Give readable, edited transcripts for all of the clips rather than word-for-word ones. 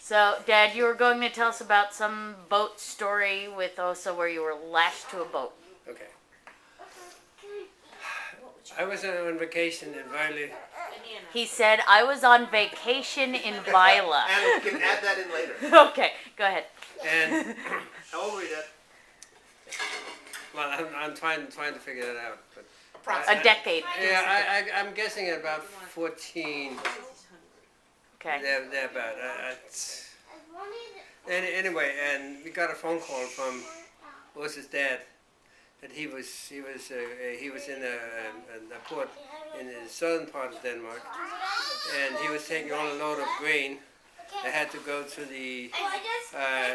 So, Dad, you were going to tell us about some boat story with Aase where you were lashed to a boat. Okay. I was on vacation in Violet. He said, I was on vacation in Vila. And we can add that in later. Okay, go ahead. And How old were you, Dad? well, I'm trying to figure that out. But A decade. yeah, I'm guessing at about 14. Okay. They're about. Anyway, and we got a phone call from Aase's dad that he was in a port in the southern part of Denmark, and he was taking on a load of grain. They had to go to the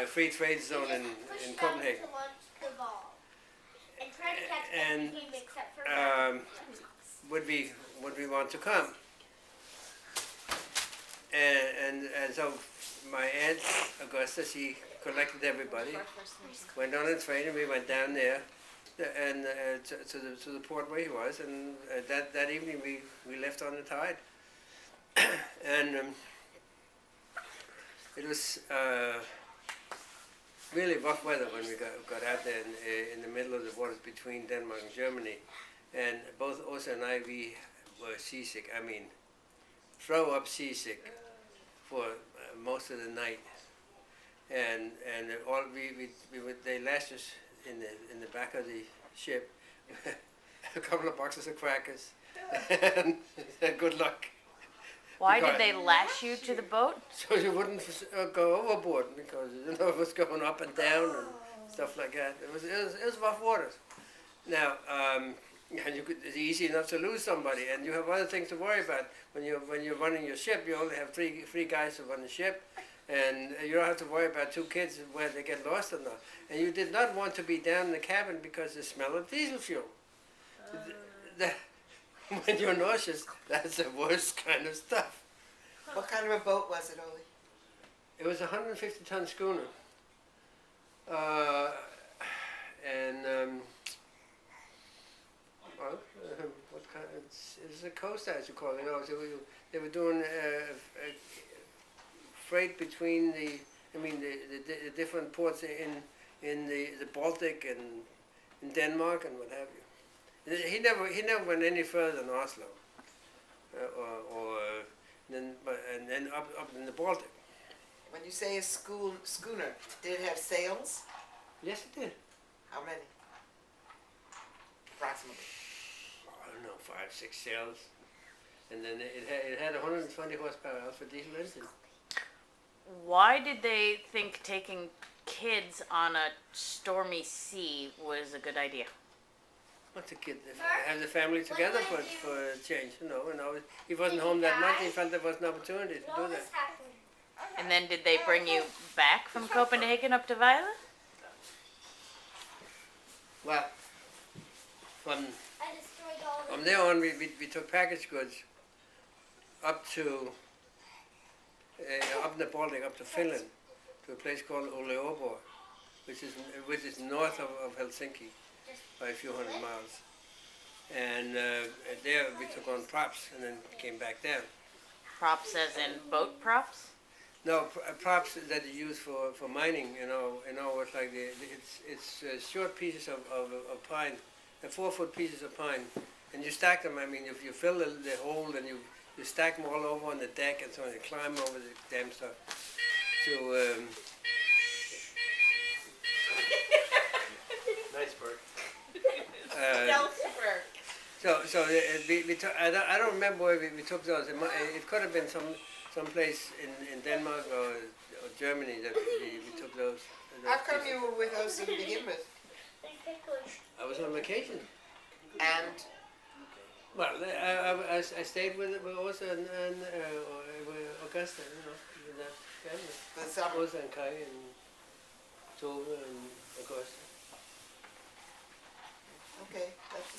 free trade zone in Copenhagen. And would we want to come? And so my aunt Augusta, she collected everybody, went on a train, and we went down there and to the port where he was, and that evening we left on the tide. And it was really rough weather when we got out there in the middle of the waters between Denmark and Germany, and both Aase and I, we were seasick. I mean, throw up seasick for most of the night, and all they lashed us in the back of the ship, a couple of boxes of crackers, and good luck. Why did they lash you to the boat? So you wouldn't go overboard, because you know it was going up and down and stuff like that. It was rough waters. Now, and it's easy enough to lose somebody, and you have other things to worry about. When you're running your ship, you only have three guys to run the ship, and you don't have to worry about two kids where they get lost or not. And you did not want to be down in the cabin because the smell of diesel fuel. When you're nauseous, that's the worst kind of stuff. What kind of a boat was it, Ole? It was a 150-ton schooner, what kind? It's a coaster, as you call it. You know, so they were doing freight between the different ports in the Baltic and in Denmark and what have you. He never went any further than Oslo, and then up in the Baltic. When you say a schooner, did it have sails? Yes, it did. How many? Approximately. I don't know, 5, 6 sails, and then it had 120 horsepower Alpha diesel engine. Why did they think taking kids on a stormy sea was a good idea? What's a kid? Have the family together for a change, you know. And he wasn't home that much. He felt there was an opportunity to do that. And then did they bring you back from Copenhagen up to Violet? Well, from there on, we took package goods up to up in the Baltic, up to Finland, to a place called Ole Jaeger, which is north of Helsinki by a few hundred miles. And there we took on props and then came back down. Props as in boat props? No, props that you use for mining, you know, it's like it's short pieces of pine, 4-foot pieces of pine, and you stack them. I mean, if you fill the hole, and you stack them all over on the deck, and so on, you climb over the damn stuff to. Nice bird. So we took, I don't remember where we took those. It could have been some place in Denmark or Germany that we took those. How come you were with us to begin with? I was on vacation. And? Well, I stayed with Aase and with Augusta, you know, with that family. The summer? Aase and Kai and Tove and Augusta. Okay, that's